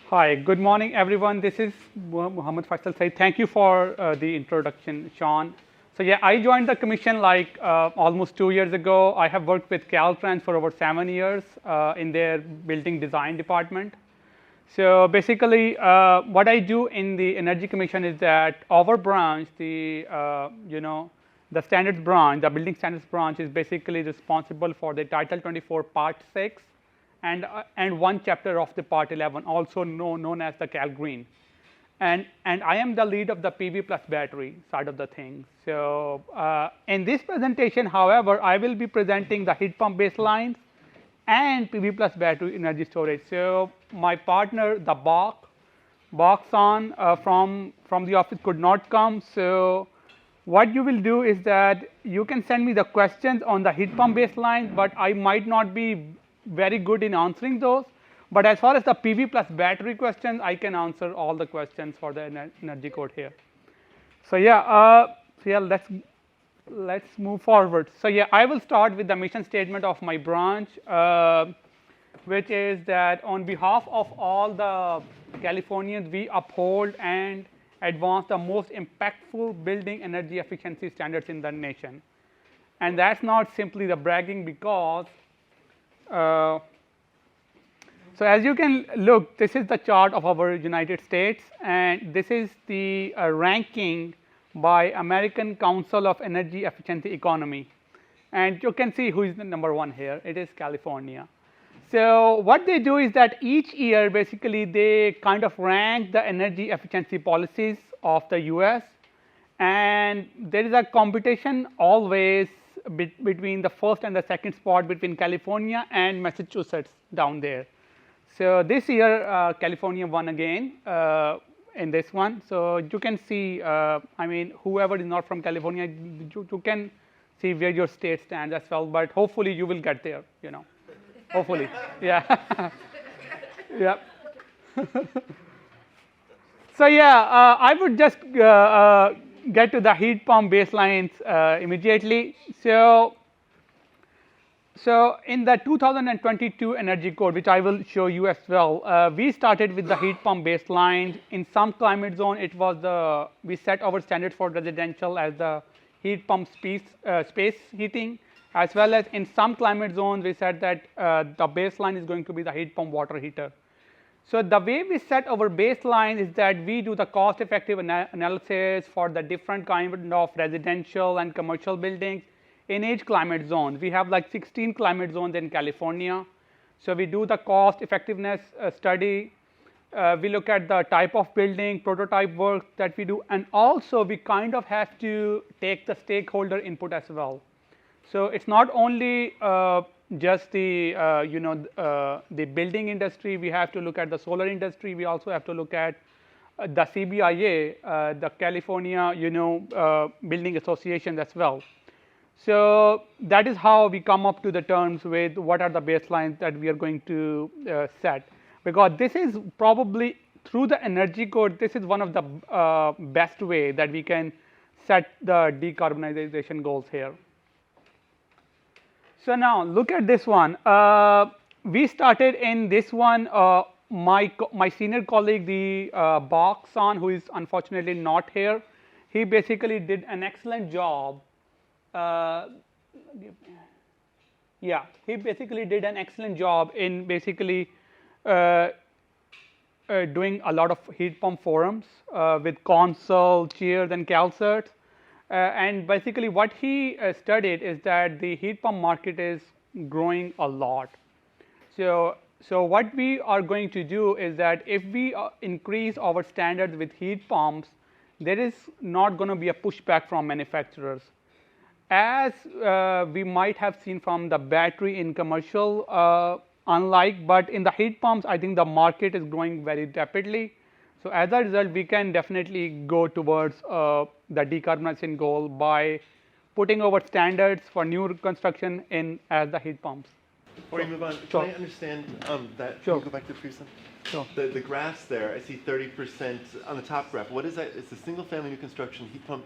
Hi, good morning, everyone. This is Muhammad Faisal Saeed. Thank you for the introduction, Sean. So yeah, I joined the commission like almost 2 years ago. I have worked with Caltrans for over 7 years in their building design department. So basically, what I do in the Energy Commission is that our branch, the standards branch, the building standards branch, is basically responsible for the Title 24 Part 6 and one chapter of the Part 11, also known as the Cal Green. And I am the lead of the PV plus battery side of the thing. So in this presentation, however, I will be presenting the heat pump baselines and PV plus battery energy storage. So my partner, the Bokson from the office could not come. So what you will do is that you can send me the questions on the heat pump baseline, but I might not be very good in answering those. But as far as the PV plus battery questions, I can answer all the questions for the energy code here. So yeah, let's move forward. So yeah, I will start with the mission statement of my branch, which is that on behalf of all the Californians, we uphold and advance the most impactful building energy efficiency standards in the nation. And that's not simply the bragging because so as you can look, this is the chart of our United States, and this is the ranking by American Council of Energy Efficiency Economy. And you can see who is the number one here. It is California. So what they do is that each year, basically, they kind of rank the energy efficiency policies of the US. And there is a competition always between the first and the second spot between California and Massachusetts down there. So this year, California won again in this one. So you can see, I mean, whoever is not from California, you can see where your state stands as well. But hopefully, you will get there. Hopefully, yeah, yeah. So yeah, I would just get to the heat pump baselines immediately. So in the 2022 energy code, which I will show you as well, we started with the heat pump baseline. In some climate zone, it was we set our standards for residential as the heat pump space heating, as well as in some climate zones, we said that the baseline is going to be the heat pump water heater. So the way we set our baseline is that we do the cost-effective analysis for the different kind of residential and commercial buildings in each climate zone. We have like 16 climate zones in California. So we do the cost effectiveness study. We look at the type of building, prototype work that we do, and also we kind of have to take the stakeholder input as well. So it's not only just the the building industry. We have to look at the solar industry. We also have to look at the CBIA, the California Building Association as well. So that is how we come up to the terms with what are the baselines that we are going to set. Because this is probably through the energy code, this is one of the best way that we can set the decarbonization goals here. So now look at this one. We started in this one. My senior colleague, the Bokson, who is unfortunately not here, he basically did an excellent job. Yeah, he basically did an excellent job in basically doing a lot of heat pump forums with Consul, Cheers, and CalCerts. And basically what he studied is that the heat pump market is growing a lot. So what we are going to do is that if we increase our standards with heat pumps, there is not going to be a pushback from manufacturers. As we might have seen from the battery in commercial, unlike, but in the heat pumps, I think the market is growing very rapidly. So as a result, we can definitely go towards the decarbonization goal by putting our standards for new construction in as the heat pumps. Before you move on, can I understand that? Can you go back to the previous one? Sure. The graphs there, I see 30% on the top graph. What is that? It's a single-family new construction heat pump.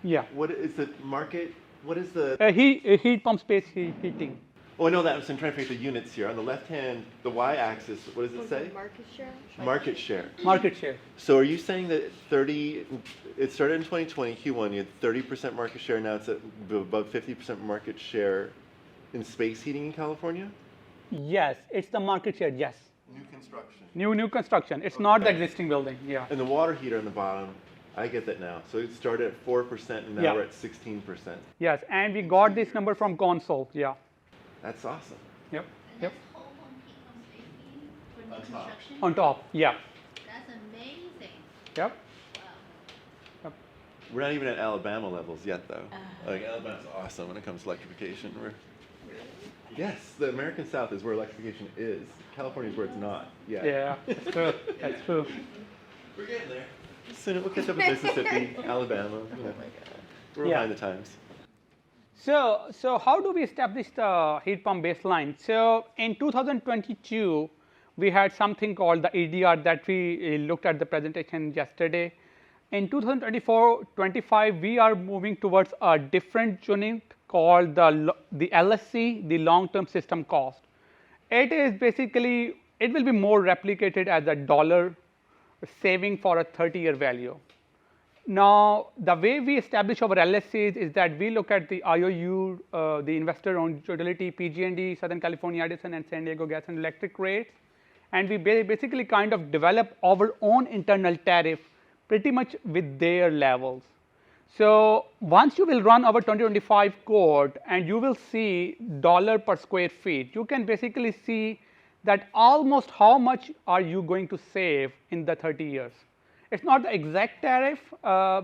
Yeah. What is the market? What is the? Heat pump space heating. Oh, I know that. I'm trying to figure the units here. On the left hand, the y-axis, what does it say? Market share? Market share. Market share. So are you saying that it started in 2020, Q1, you had 30% market share, now it's at above 50% market share in space heating in California? Yes, it's the market share, yes. New construction. New construction. It's not the existing building, yeah. And the water heater on the bottom, I get that now. So it started at 4% and now Yeah. we're at 16%. Yes, and we got this number from console, yeah. That's awesome. Yep, And yep. that's whole home heat pump safety for new On top. construction? On top, yeah. That's amazing. Yep. Wow. We're not even at Alabama levels yet, though. Like Alabama's awesome when it comes to electrification. Yes, the American South is where electrification is. California is where it's not yet. Yeah, that's true. That's true. We're getting there. Soon we'll catch up with Mississippi, Alabama. You know. We're Yeah. behind the times. So how do we establish the heat pump baseline? So in 2022, we had something called the EDR that we looked at the presentation yesterday. In 2024-25, we are moving towards a different unit called the LSC, the long-term system cost. It is basically, it will be more replicated as a dollar saving for a 30-year value. Now, the way we establish our LSCs is that we look at the IOU, the investor-owned utility, PG&E, Southern California Edison, and San Diego Gas and Electric rates, and we basically kind of develop our own internal tariff pretty much with their levels. So once you will run our 2025 code and you will see dollar per square feet, you can basically see that almost how much are you going to save in the 30 years. It's not the exact tariff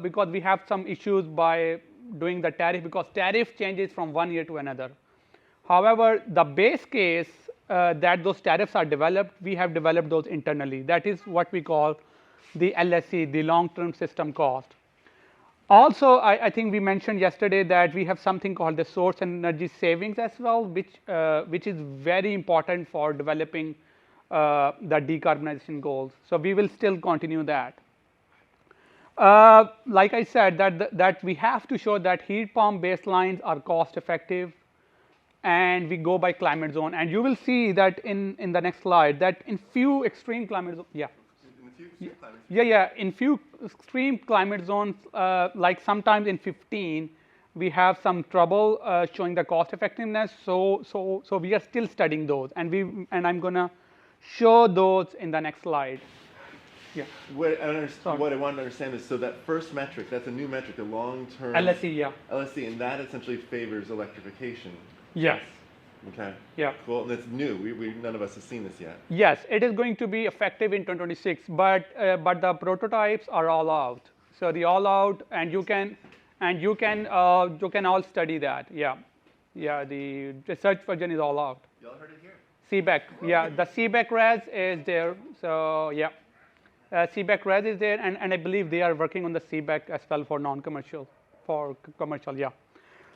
because we have some issues by doing the tariff because tariff changes from one year to another. However, the base case that those tariffs are developed, we have developed those internally. That is what we call the LSC, the long-term system cost. Also, I think we mentioned yesterday that we have something called the source and energy savings as well, which is very important for developing the decarbonization goals. So we will still continue that. Like I said, that we have to show that heat pump baselines are cost effective, and we go by climate zone. And you will see that in the next slide that in few extreme climate zones, in few extreme climate zones, like sometimes in 15, we have some trouble showing the cost effectiveness. So we are still studying those, and I'm gonna show those in the next slide. Yeah. What I wanted to understand is, so that first metric, that's a new metric, the long-term LSC, yeah. LSC, and that essentially favors electrification. Yes. Okay. Yeah. Cool, and it's new. We none of us have seen this yet. Yes, it is going to be effective in 2026, but the prototypes are all out. So the all out, and you can all study that. Yeah, yeah. The research version is all out. Y'all heard it here. CBEC, yeah. The CBEC res is there. So yeah, CBEC res is there, and I believe they are working on the CBEC as well for non-commercial, for commercial. Yeah.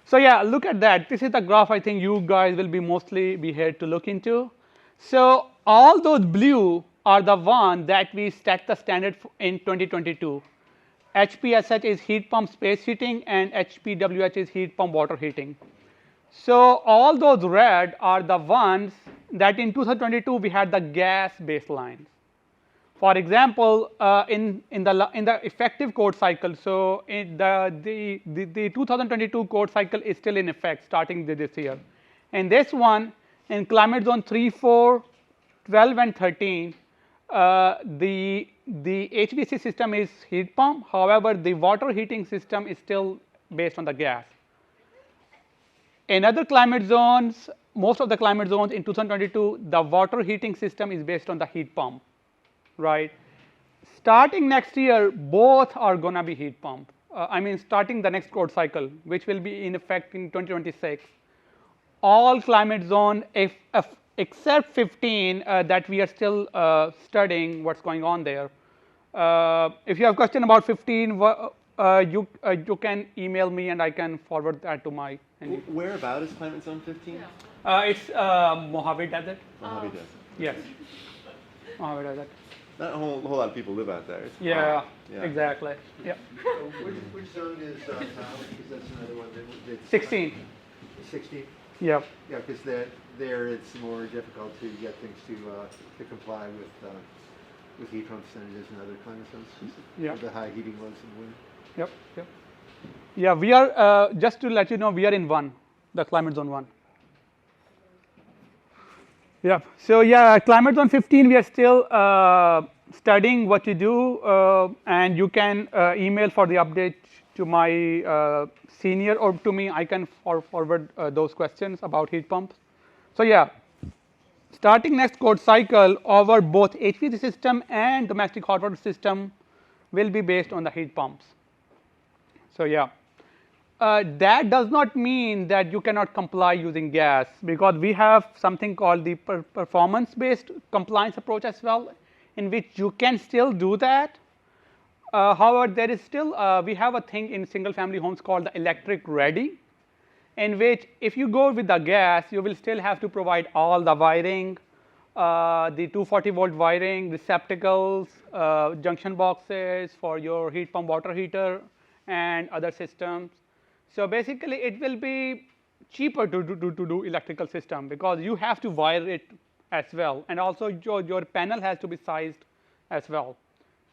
So yeah, look at that. This is the graph I think you guys will be mostly here to look into. So all those blue are the one that we set the standard in 2022. HPSH is heat pump space heating, and HPWH is heat pump water heating. So all those red are the ones that in 2022 we had the gas baselines. For example, in the effective code cycle, so in the 2022 code cycle is still in effect starting this year. And this one, in climate zone 3, 4, 12, and 13, the HVAC system is heat pump. However, the water heating system is still based on the gas. In other climate zones, most of the climate zones in 2022, the water heating system is based on the heat pump. Right. Starting next year, both are going to be heat pump. I mean, starting the next code cycle, which will be in effect in 2026. All climate zone, except 15, that we are still studying what's going on there. If you have a question about 15, you can email me and I can forward that to my. Where about is climate zone 15? It's Mojave Desert. Mojave Desert. Yes. Mojave Desert. Not a whole lot of people live out there. It's Yeah, hot. Yeah. exactly. Yeah. Which zone is now? Because that's another one. 16. 16? Yeah. Yeah, because there it's more difficult to get things to comply with heat pump standards and other climate zones. Yeah. With the high heating loads in the winter. Yep. Yep. Yeah, we are just to let you know, we are in one, the climate zone 1. Yeah. So yeah, climate zone 15. We are still studying what to do, and you can email for the update to my senior or to me. I can forward those questions about heat pumps. So yeah, starting next code cycle, our both HVAC system and domestic hot water system will be based on the heat pumps. So yeah. That does not mean that you cannot comply using gas, because we have something called the performance-based compliance approach as well, in which you can still do that. However, there is still we have a thing in single-family homes called the electric ready, in which if you go with the gas, you will still have to provide all the wiring, the 240-volt wiring, receptacles, junction boxes for your heat pump water heater, and other systems. So basically, it will be cheaper to do electrical system, because you have to wire it as well, and also your panel has to be sized as well.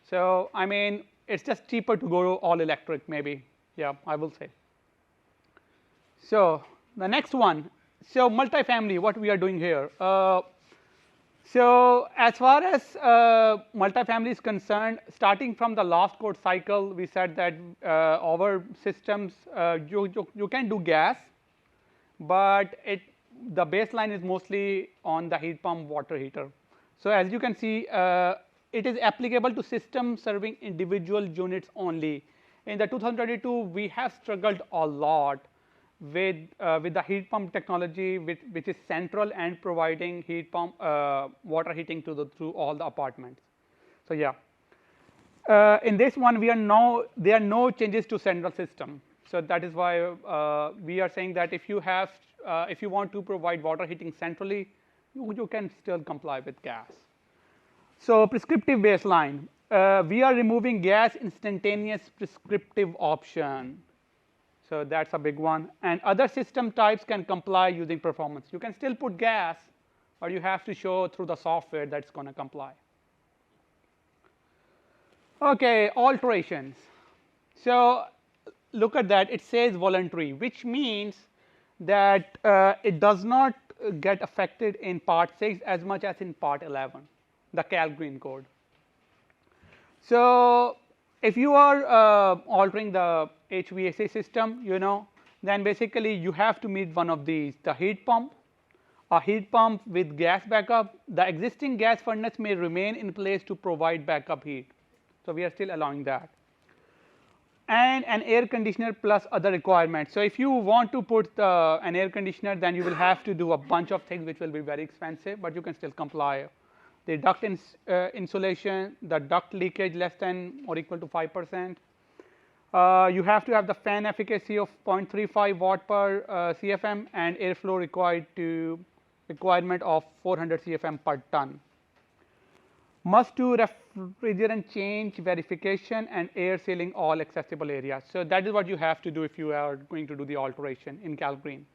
So I mean, it's just cheaper to go all electric, maybe. Yeah, I will say. So the next one, so multifamily, what we are doing here. So as far as multifamily is concerned, starting from the last code cycle, we said that our systems, you can do gas, but the baseline is mostly on the heat pump water heater. So as you can see, it is applicable to systems serving individual units only. In the 2022, we have struggled a lot with the heat pump technology, which is central and providing heat pump water heating through all the apartments. So yeah, in this one there are no changes to central system. So that is why we are saying that if you want to provide water heating centrally, you can still comply with gas. So prescriptive baseline, we are removing gas instantaneous prescriptive option. So that's a big one. And other system types can comply using performance. You can still put gas, but you have to show through the software that's going to comply. Okay, alterations. So look at that. It says voluntary, which means that it does not get affected in part 6 as much as in part 11, the Cal Green code. So if you are altering the HVAC system, then basically you have to meet one of these: the heat pump, a heat pump with gas backup. The existing gas furnace may remain in place to provide backup heat. So we are still allowing that. And an air conditioner plus other requirements. So if you want to put an air conditioner, then you will have to do a bunch of things which will be very expensive, but you can still comply. The duct insulation, the duct leakage less than or equal to 5%. You have to have the fan efficacy of 0.35 watt per CFM, and airflow requirement of 400 CFM per ton. Must do refrigerant change verification and air sealing all accessible areas. So that is what you have to do if you are going to do the alteration in Cal Green.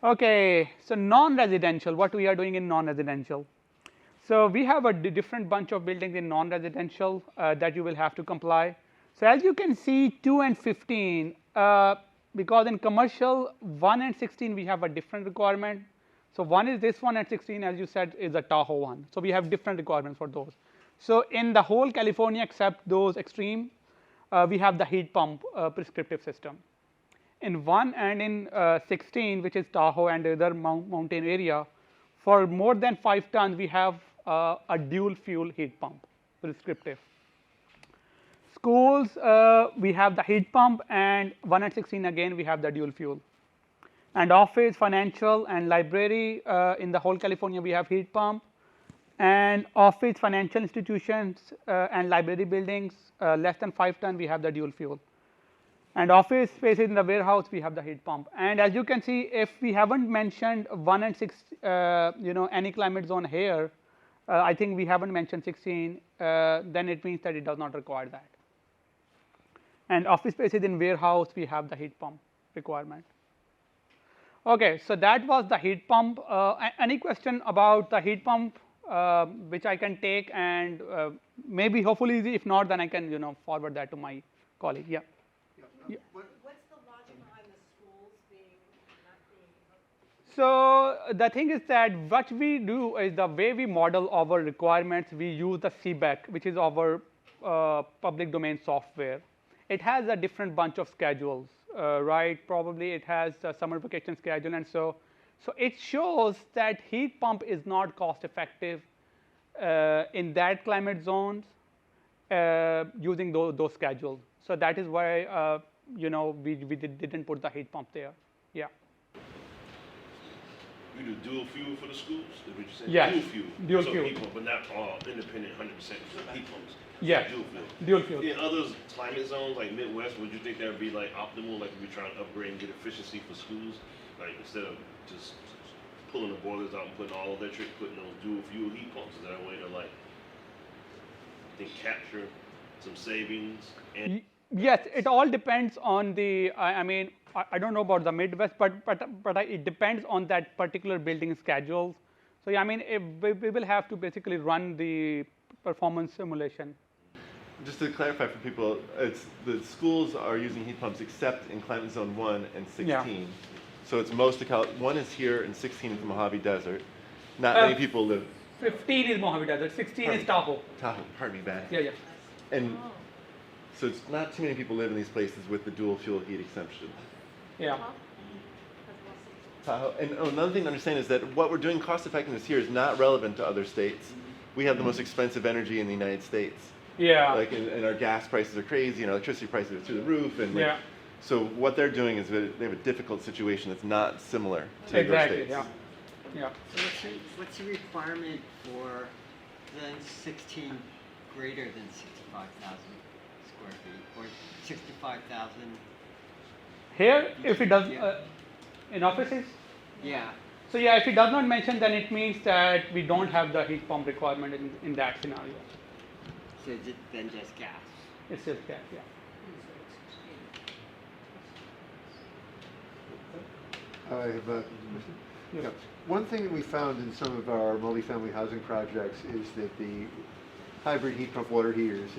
Okay, so non-residential, what we are doing in non-residential. So we have a different bunch of buildings in non-residential that you will have to comply. So as you can see, 2 and 15, because in commercial 1 and 16 we have a different requirement. So 1 is this one, and 16, as you said, is the Tahoe one. So we have different requirements for those. So in the whole California, except those extreme, we have the heat pump prescriptive system. In 1 and in 16, which is Tahoe and the other mountain area, for more than 5 tons, we have a dual fuel heat pump prescriptive. Schools, we have the heat pump, and 1 and 16 again we have the dual fuel. And office, financial, and library in the whole California we have heat pump. And office, financial institutions, and library buildings less than 5 tons we have the dual fuel. And office spaces in the warehouse we have the heat pump. And as you can see, if we haven't mentioned 1 and 6, any climate zone here, I think we haven't mentioned 16, then it means that it does not require that. And office spaces in warehouse, we have the heat pump requirement. Okay, so that was the heat pump. Any question about the heat pump, which I can take and maybe hopefully easy. If not, then I can forward that to my colleague. Yeah. Yeah. What's the logic behind the schools being not being? So the thing is that what we do is the way we model our requirements, we use the CBEC, which is our public domain software. It has a different bunch of schedules, right? Probably it has a summer vacation schedule, and so it shows that heat pump is not cost effective in that climate zones using those schedules. So that is why we didn't put the heat pump there. Yeah. We do dual fuel for the schools. Is what you said? Yes, Dual fuel. dual so fuel. Heat pump, but not all independent 100% heat pumps. Yes. Dual fuel. Dual fuel. In other climate zones like Midwest, would you think that would be like optimal? Like if we're trying to upgrade and get efficiency for schools, like instead of just pulling the boilers out and putting all electric, putting those dual fuel heat pumps, is that a way to like capture some savings? And Yes, it all depends on the. I mean, I don't know about the Midwest, but it depends on that particular building schedules. So yeah, I mean, we will have to basically run the performance simulation. Just to clarify for people, it's the schools are using heat pumps except in climate zone 1 and 16. Yeah. So it's most of one is here and 16 is the Mojave Desert. Not many people live. 15 is Mojave Desert, 16 is Tahoe. Tahoe, pardon me, bad. Yeah, yeah. And so it's not too many people live in these places with the dual fuel heat exemption. Yeah. Tahoe. And another thing to understand is that what we're doing cost effectiveness here is not relevant to other states. We have the most expensive energy in the United States. Yeah. Like, and our gas prices are crazy, and electricity prices are through the roof, and like, Yeah. so what they're doing is they have a difficult situation that's not similar to Exactly. those states. Yeah. Yeah. So what's the requirement for the 16 greater than 65,000 square feet or 65,000? Here, if it does Yeah. in offices. Yeah. So yeah, if it does not mention, then it means that we don't have the heat pump requirement in that scenario. So is it then just gas? It's just gas. Yeah. I have a question. Yeah. One thing that we found in some of our multifamily housing projects is that the hybrid heat pump water heaters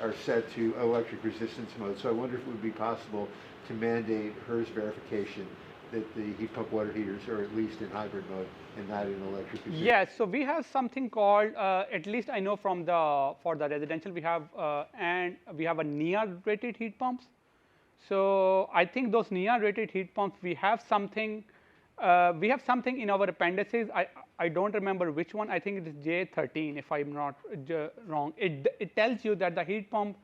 are set to electric resistance mode. So I wonder if it would be possible to mandate HERS verification that the heat pump water heaters are at least in hybrid mode and not in electric resistance. Yes, so we have something called, at least I know from for the residential, we have a NEA rated heat pumps. So I think those NEA rated heat pumps, we have something in our appendices. I don't remember which one. I think it is J13 if I'm not wrong. It tells you that the heat pump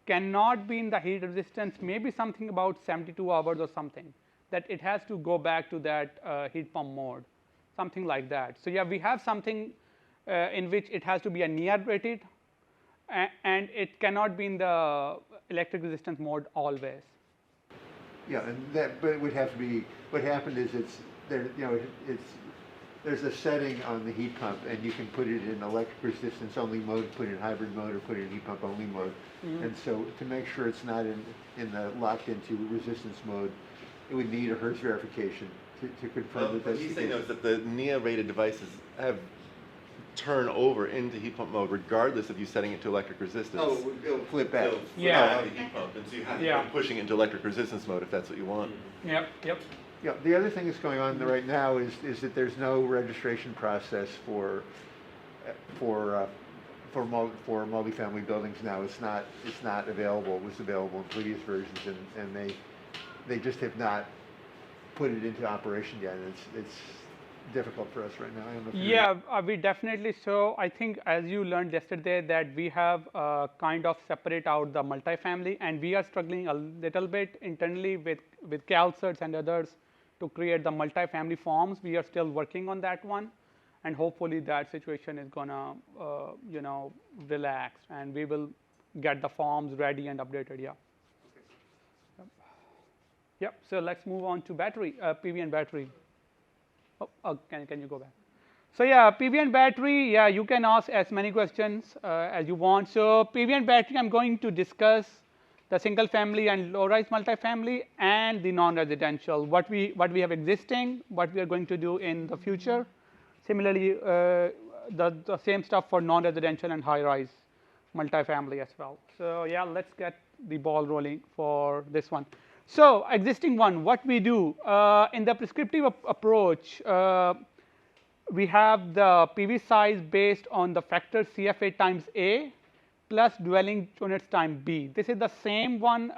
cannot be in the heat resistance, maybe something about 72 hours or something, that it has to go back to that heat pump mode, something like that. So yeah, we have something in which it has to be a NEA rated, and it cannot be in the electric resistance mode always. Yeah, but it would have to be. What happened is there's a setting on the heat pump, and you can put it in electric resistance only mode, put it in hybrid mode, or put it in heat pump only mode. Mm-hmm. And so to make sure it's not in the locked into resistance mode, it would need a HERS verification to confirm that What that's he's the saying case. though is that the NEA rated devices have turn over into heat pump mode regardless of you setting it to electric resistance. Oh, it'll flip back. It'll flip Yeah. out the heat pump, and so you have to Yeah. keep pushing it into electric resistance mode if that's what you want. Yep, yep. Yeah, the other thing that's going on right now is that there's no registration process for multifamily buildings now. It's not available. It was available in previous versions, and they just have not put it into operation yet. And it's difficult for us right now. I don't know if you're- Yeah, we definitely. So I think, as you learned yesterday, that we have kind of separate out the multifamily, and we are struggling a little bit internally with CalCerts and others to create the multifamily forms. We are still working on that one, and hopefully that situation is gonna relax, and we will get the forms ready and updated. Yeah. Yep. So let's move on to battery, PV and battery. Can you go back? So yeah, PV and battery. Yeah, you can ask as many questions as you want. So PV and battery, I'm going to discuss the single family and low-rise multifamily, and the non-residential. What we have existing, what we are going to do in the future. Similarly, the same stuff for non-residential and high-rise multifamily as well. So yeah, let's get the ball rolling for this one. So existing one, what we do in the prescriptive approach, we have the PV size based on the factor CFA times A plus dwelling units times B. This is the same one,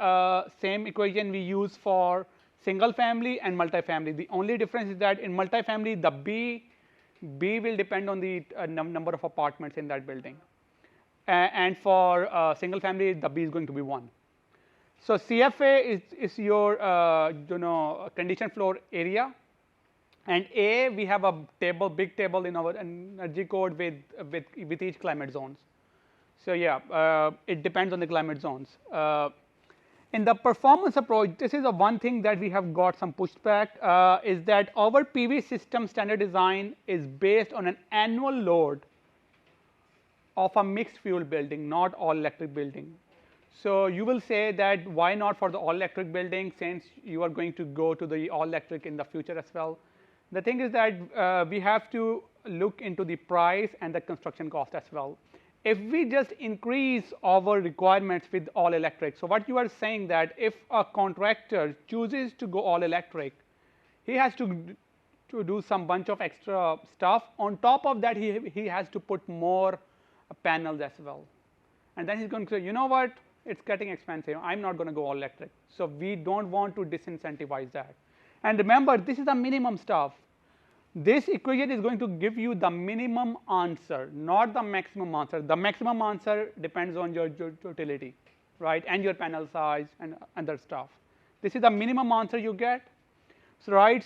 same equation we use for single family and multifamily. The only difference is that in multifamily, the B will depend on the number of apartments in that building. And for single family, the B is going to be 1. So CFA is your conditioned floor area, and A, we have a table, big table in our energy code with each climate zones. So yeah, it depends on the climate zones. In the performance approach, this is the one thing that we have got some pushback, is that our PV system standard design is based on an annual load of a mixed fuel building, not all electric building. So you will say that why not for the all electric building, since you are going to go to the all electric in the future as well. The thing is that we have to look into the price and the construction cost as well. If we just increase our requirements with all electric, so what you are saying that if a contractor chooses to go all electric, he has to do some bunch of extra stuff. On top of that, he has to put more panels as well. And then he's going to say, you know what, it's getting expensive, I'm not going to go all electric. So we don't want to disincentivize that. And remember, this is the minimum stuff. This equation is going to give you the minimum answer, not the maximum answer. The maximum answer depends on your utility, right, and your panel size and other stuff. This is the minimum answer you get. So, right,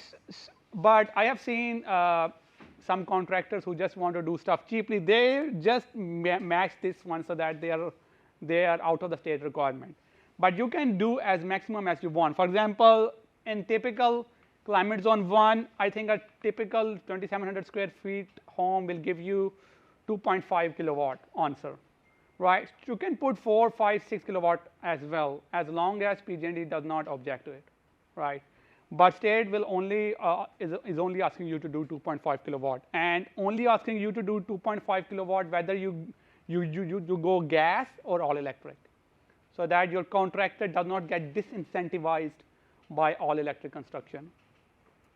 but I have seen some contractors who just want to do stuff cheaply. They just match this one so that they are out of the state requirement. But you can do as maximum as you want. For example, in typical climate zone 1, I think a typical 2,700 square feet home will give you 2.5 kilowatt answer, right? You can put 4, 5, 6 kilowatt as well, as long as PG&E does not object to it, right? But state will only is only asking you to do 2.5 kilowatt, and only asking you to do 2.5 kilowatt whether you go gas or all electric, so that your contractor does not get disincentivized by all electric construction,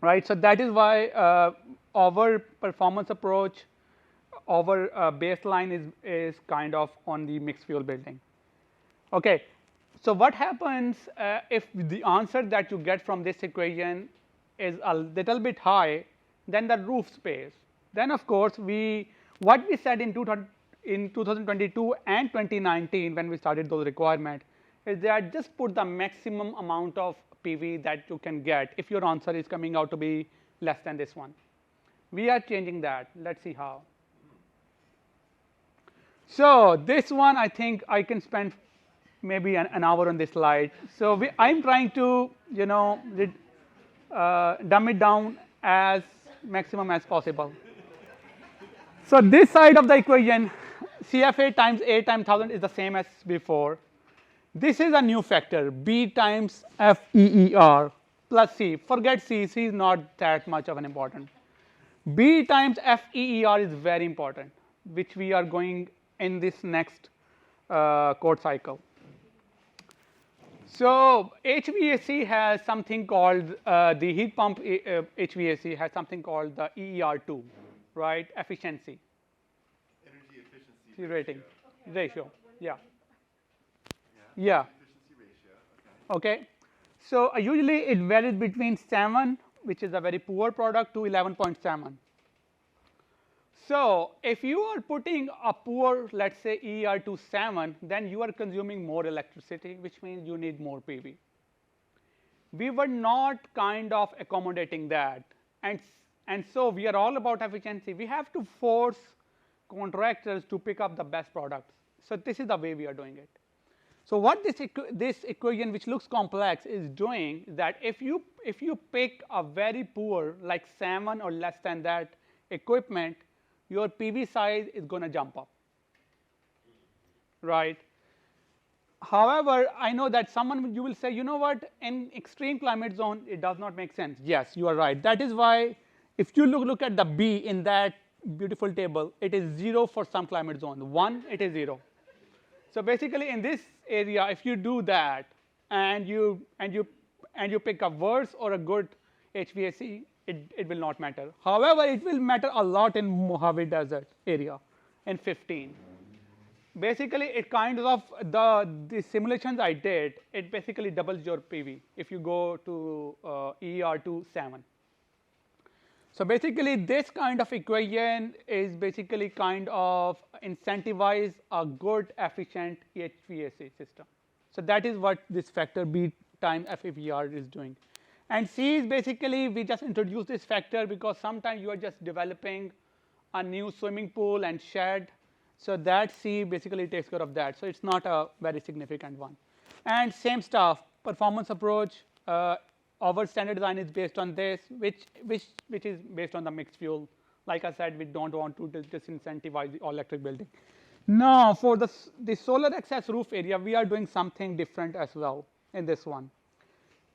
right? So that is why our performance approach, our baseline is kind of on the mixed fuel building. Okay, so what happens if the answer that you get from this equation is a little bit high than the roof space? Then of course what we said in 2022 and 2019 when we started those requirements is that just put the maximum amount of PV that you can get if your answer is coming out to be less than this one. We are changing that. Let's see how. So this one, I think I can spend maybe an hour on this slide. So I'm trying to, dumb it down as maximum as possible. So this side of the equation, CFA times A times 1000 is the same as before. This is a new factor, B times FEER plus C. Forget C, C is not that much of an important. B times FEER is very important, which we are going in this next code cycle. So HVAC has something called, the heat pump HVAC has something called the EER2, right, efficiency. Energy efficiency Rating, ratio, yeah. Yeah. Efficiency ratio, Okay. So usually it varies between 7, which is a very poor product, to 11.7. So if you are putting a poor, let's say ER to 7, then you are consuming more electricity, which means you need more PV. We were not kind of accommodating that, and so we are all about efficiency. We have to force contractors to pick up the best products. So this is the way we are doing it. So what this equation, which looks complex, is doing that if you pick a very poor, like 7 or less than that equipment, your PV size is going to jump up, right? However, I know that someone you will say, you know what, in extreme climate zone, it does not make sense. Yes, you are right. That is why if you look at the B in that beautiful table, it is 0 for some climate zone. 1, it is 0. So basically in this area, if you do that and you pick a worse or a good HVAC, it will not matter. However, it will matter a lot in Mojave Desert area in 15. Basically, it kind of the simulations I did, it basically doubles your PV if you go to ER to 7. So basically, this kind of equation is basically kind of incentivize a good, efficient HVAC system. So that is what this factor B time FAVR is doing. And C is basically, we just introduced this factor because sometimes you are just developing a new swimming pool and shed. So that C basically takes care of that. So it's not a very significant one. And same stuff, performance approach. Our standard design is based on this, which is based on the mixed fuel. Like I said, we don't want to disincentivize the all-electric building. Now, for the solar access roof area, we are doing something different as well in this one.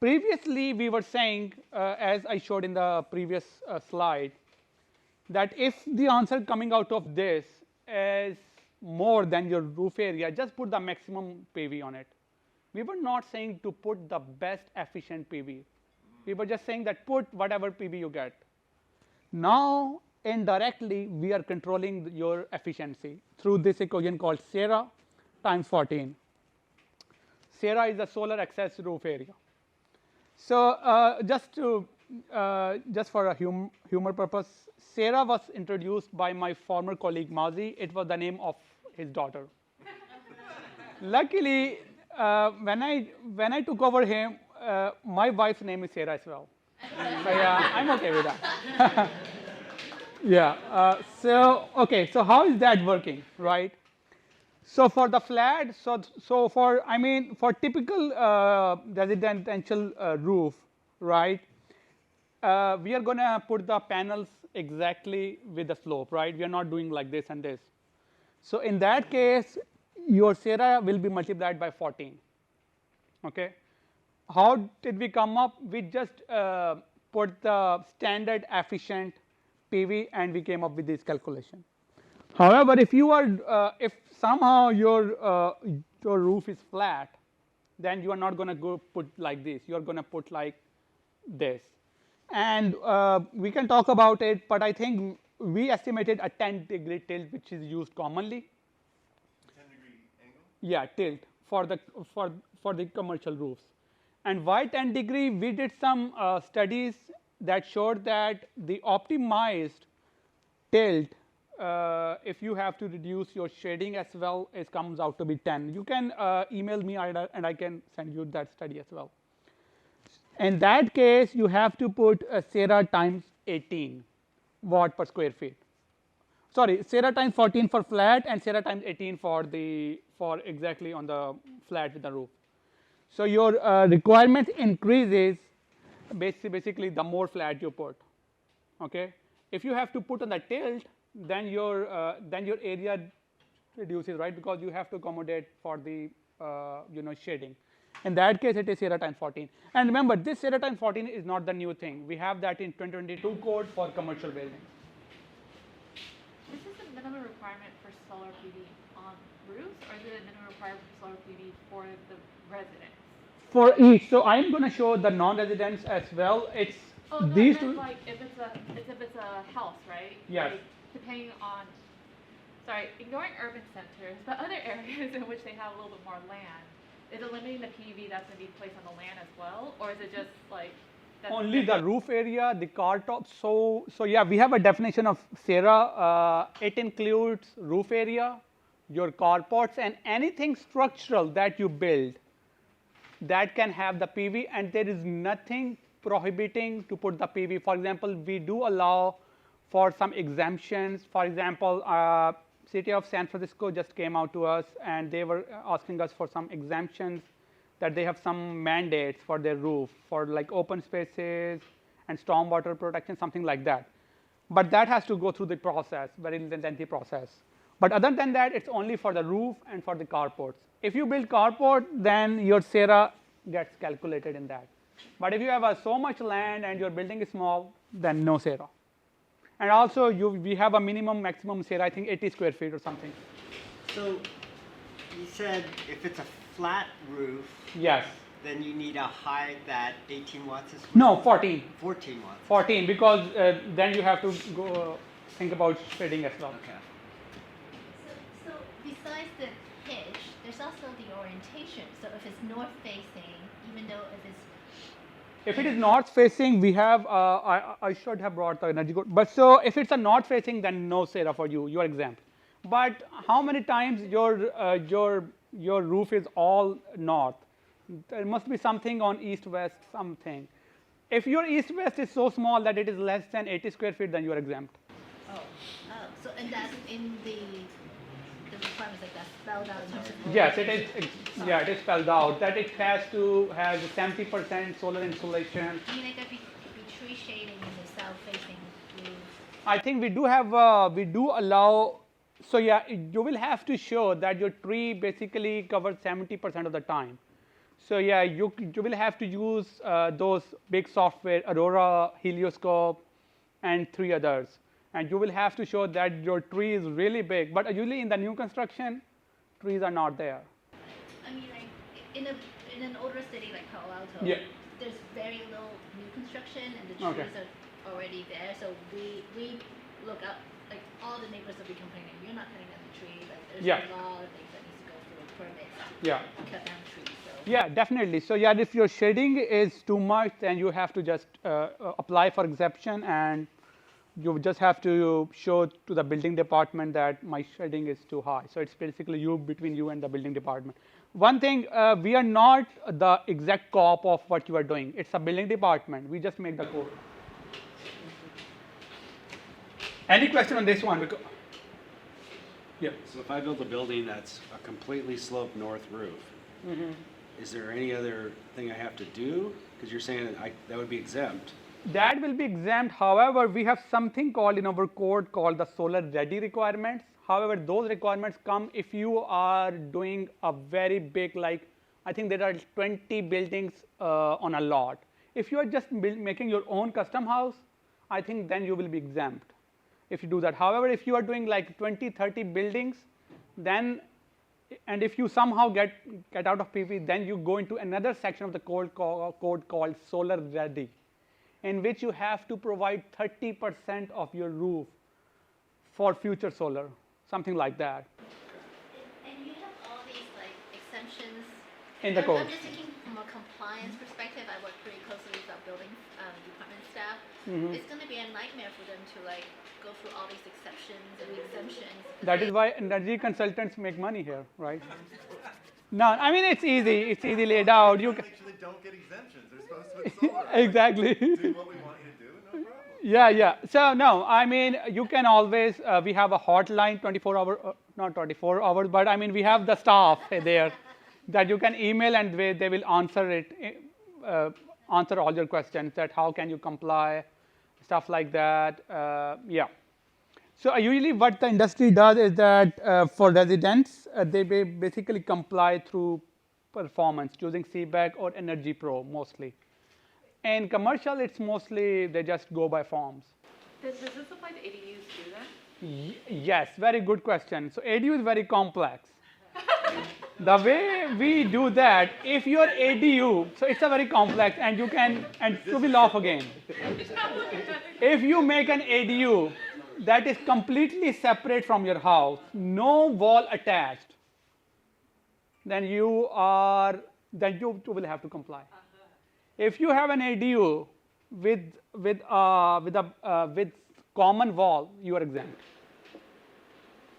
Previously, we were saying, as I showed in the previous slide, that if the answer coming out of this is more than your roof area, just put the maximum PV on it. We were not saying to put the best efficient PV. We were just saying that put whatever PV you get. Now, indirectly, we are controlling your efficiency through this equation called SERA times 14. SERA is the solar access roof area. So just for a humor purpose, SERA was introduced by my former colleague Mazi. It was the name of his daughter. Luckily, when I took over him, my wife's name is Sarah as well. So yeah, I'm okay with that. Yeah. So how is that working, right? So for the flat, for typical residential roof, right? We are gonna put the panels exactly with the slope, right? We are not doing like this and this. So in that case, your SERA will be multiplied by 14. Okay. How did we come up? We just put the standard efficient PV and we came up with this calculation. However, if somehow your roof is flat, then you are not going to go put like this. You are going to put like this. And we can talk about it, but I think we estimated a 10-degree tilt, which is used commonly. 10-degree angle? Yeah, tilt for the commercial roofs. And why 10-degree? We did some studies that showed that the optimized tilt, if you have to reduce your shading as well, it comes out to be 10. You can email me and I can send you that study as well. In that case, you have to put a SERA times 18 watt per square feet. Sorry, SERA times 14 for flat and SERA times 18 for exactly on the flat with the roof. So your requirement increases basically the more flat you put. Okay, if you have to put on the tilt, then your area reduces, right? Because you have to accommodate for the shading. In that case, it is SERA times 14. And remember, this SERA times 14 is not the new thing. We have that in 2022 code for commercial buildings. Is this a minimum requirement for solar PV on roofs, or is it a minimum requirement for solar PV for the residents? For each, so I'm going to show the non-residents as well. It's these two. Like if it's a house, right? Yes. Like, depending on, sorry, ignoring urban centers, but other areas in which they have a little bit more land, is it limiting the PV that's going to be placed on the land as well, or is it just like only the roof area, the car top? So yeah, we have a definition of SERA. It includes roof area, your carports, and anything structural that you build that can have the PV, and there is nothing prohibiting to put the PV. For example, we do allow for some exemptions. For example, City of San Francisco just came out to us and they were asking us for some exemptions, that they have some mandates for their roof for like open spaces and stormwater protection, something like that. But that has to go through the process, very lengthy process. But other than that, it's only for the roof and for the carports. If you build carport, then your SERA gets calculated in that. But if you have so much land and your building is small, then no SERA. And also, we have a minimum, maximum SERA, I think 80 square feet or something. So you said if it's a flat roof, Yes. then you need a height that 18 watts is? No, 14. 14 watts. 14, because then you have to go think about shading as well. Okay. So besides the pitch, there's also the orientation. So if it's north facing, even though if it's If it is north facing, we have, I should have brought the energy code. But so if it's a north facing, then no SERA for you, you're exempt. But how many times your roof is all north? There must be something on east-west, something. If your east-west is so small that it is less than 80 square feet, then you are exempt. so and that's in the requirements, like that's spelled out in terms of Yes, it is. Yeah, it is spelled out that it has to have 70% solar insulation. I mean, like if you tree shading in the south facing roof. I think we do have, we do allow, so yeah, you will have to show that your tree basically covers 70% of the time. So yeah, you will have to use those big software, Aurora, Helioscope, and 3 others. And you will have to show that your tree is really big. But usually in the new construction, trees are not there. I mean, like in an older city like Palo Alto, Yeah. there's very little new construction and the Okay. trees are already there. So we look up, like all the neighbors will be complaining, you're not cutting down the tree. Like there's Yeah. a lot of things that needs to go through permits Yeah. to cut down trees. So Yeah, definitely. So yeah, if your shading is too much, then you have to just apply for exemption, and you just have to show to the building department that my shading is too high. So it's basically between you and the building department. One thing, we are not the exact cop of what you are doing. It's a building department. We just make the code. Any question on this one? Yeah. So if I build a building that's a completely sloped north roof, is there any other thing I have to do? Because you're saying that would be exempt. That will be exempt. However, we have something called in our code called the solar ready requirements. However, those requirements come if you are doing a very big, like I think there are 20 buildings on a lot. If you are just making your own custom house, I think then you will be exempt if you do that. However, if you are doing like 20, 30 buildings, then and if you somehow get out of PV, then you go into another section of the code called solar ready, in which you have to provide 30% of your roof for future solar, something like that. and you have all these like exemptions In the I'm code. just thinking from a compliance perspective. I work pretty closely with our building department staff. Mm-hmm. It's going to be a nightmare for them to like go through all these exceptions and exemptions. 'cause That is why energy consultants make money here, right? No, I mean it's easy. It's easily laid out. You can, Actually, don't get exemptions. They're supposed to put solar. exactly. Do what we want you to do, no problem. Yeah, yeah. So no, I mean you can always. We have a hotline, 24 hour, not 24 hours, but I mean we have the staff there that you can email and they will answer it, answer all your questions. That how can you comply, stuff like that. Yeah. So usually what the industry does is that for residents, they basically comply through performance using CBEC or Energy Pro mostly. In commercial, it's mostly they just go by forms. Does this apply to ADUs too then? Yes, very good question. So ADU is very complex. The way we do that, if your ADU, so it's a very complex, and you can, and to be off again. If you make an ADU that is completely separate from your house, no wall attached, then you will have to comply. If you have an ADU with common wall, you are exempt.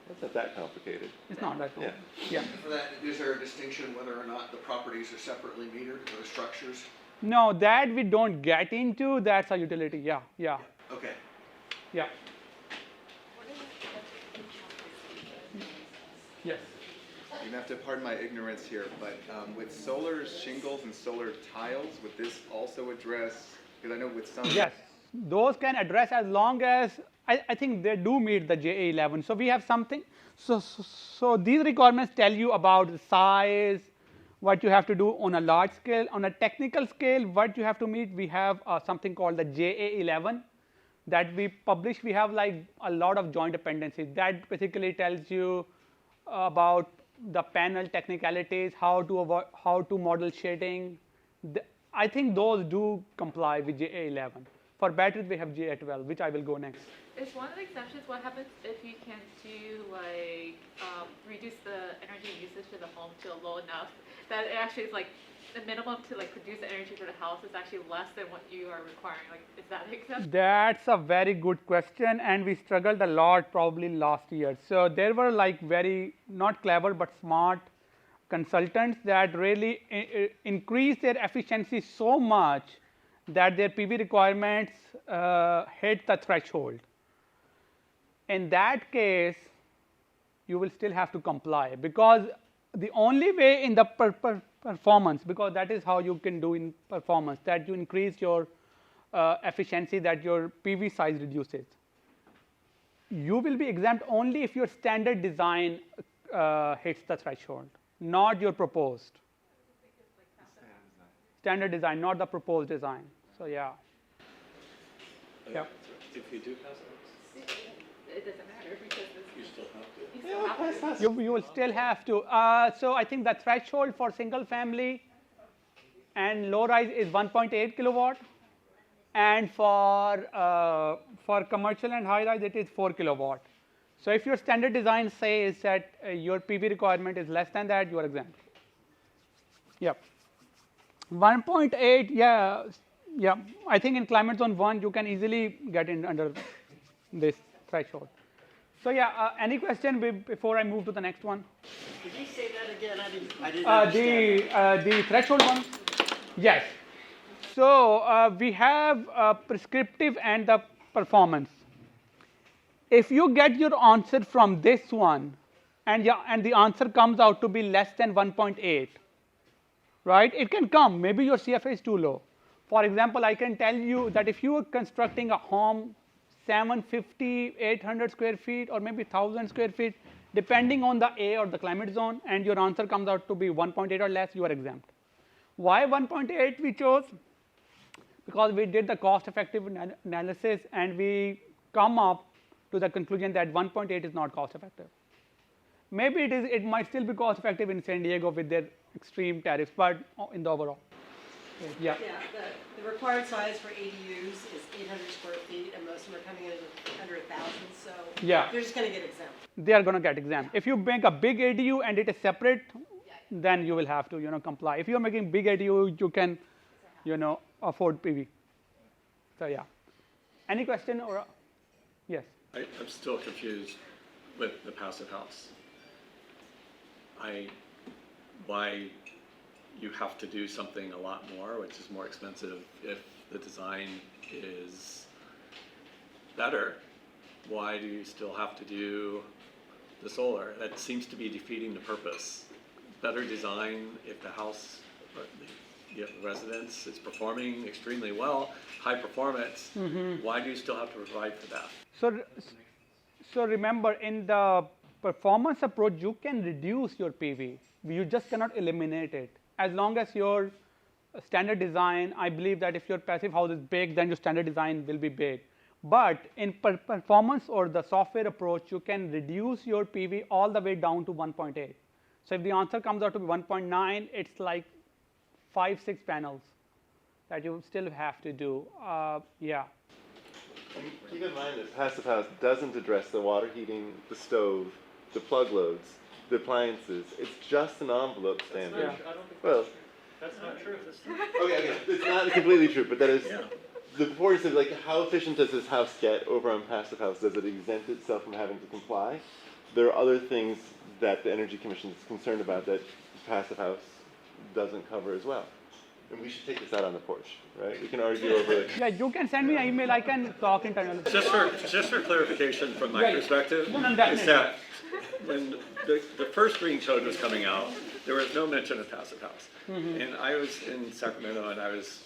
It's not that complicated. It's not that Yeah. Yeah. For that, is there a distinction whether or not the properties are separately metered or the structures? No, that we don't get into. That's a utility. Yeah, yeah, Okay. yeah. Yes. You're gonna have to pardon my ignorance here, but with solar shingles and solar tiles, would this also address, because I know with some. Yes. those can address as long as I think they do meet the JA11. So we have something. So these requirements tell you about the size, what you have to do on a large scale. On a technical scale, what you have to meet, we have something called the JA11 that we publish. We have like a lot of joint dependencies that basically tells you about the panel technicalities, how to model shading. I think those do comply with JA11. For batteries, we have JA12, which I will go next. Is one of the exceptions what happens if you can do like reduce the energy usage for the home to a low enough that it actually is like the minimum to like produce the energy for the house is actually less than what you are requiring? Like, is that an exception? That's a very good question, and we struggled a lot probably last year. So there were like very not clever but smart consultants that really increased their efficiency so much that their PV requirements hit the threshold. In that case, you will still have to comply, because the only way in the performance, because that is how you can do in performance, that you increase your efficiency, that your PV size reduces. You will be exempt only if your standard design hits the threshold, not your proposed. Standard design, not the proposed design. So yeah. Yeah. If you do pass It doesn't matter because you still have to. you still have to. You will still have to. So I think the threshold for single family and low rise is 1.8 kilowatt, and for commercial and high rise it is 4 kilowatt. So if your standard design says that your PV requirement is less than that, you are exempt. Yep. 1.8, yeah. I think in climate zone 1 you can easily get in under this threshold. So yeah, any question before I move to the next one? Could you say that again? I didn't understand. The threshold one? Yes. So we have prescriptive and the performance. If you get your answer from this one, and the answer comes out to be less than 1.8, right? It can come. Maybe your CFA is too low. For example, I can tell you that if you are constructing a home 750, 800 square feet, or maybe 1,000 square feet, depending on the A or the climate zone, and your answer comes out to be 1.8 or less, you are exempt. Why 1.8 we chose? Because we did the cost-effective analysis, and we come up to the conclusion that 1.8 is not cost-effective. Maybe it might still be cost-effective in San Diego with their extreme tariffs, but in the overall. Yeah. Yeah, the required size for ADUs is 800 square feet, and most of them are coming in under 1,000, so Yeah. they're just going to get exempt. They are going to get exempt. If you make a big ADU and it is separate, then you will have to, comply. If you are making big ADU, you can, afford PV. So yeah. Any question or yes? I'm still confused with the passive house. Why you have to do something a lot more, which is more expensive if the design is better. Why do you still have to do the solar? That seems to be defeating the purpose. Better design if the house or the residence is performing extremely well, high performance. Why do you still have to provide for that? So remember, in the performance approach, you can reduce your PV. You just cannot eliminate it. As long as your standard design, I believe that if your passive house is big, then your standard design will be big. But in performance or the software approach, you can reduce your PV all the way down to 1.8. So if the answer comes out to be 1.9, it's like 5-6 panels that you still have to do. Yeah. And keep in mind that passive house doesn't address the water heating, the stove, the plug loads, the appliances. It's just an envelope standard. I don't think Well, that's not true. okay, it's not completely true, but that is the importance of like how efficient does this house get over on passive house? Does it exempt itself from having to comply? There are other things that the Energy Commission is concerned about that passive house doesn't cover as well. And we should take this out on the porch, right? We can argue over it. Yeah, you can send me an email. I can talk internally. Just for clarification from my perspective, No, is definitely. that when the first green code was coming out, there was no mention of passive house. And I was in Sacramento, and I was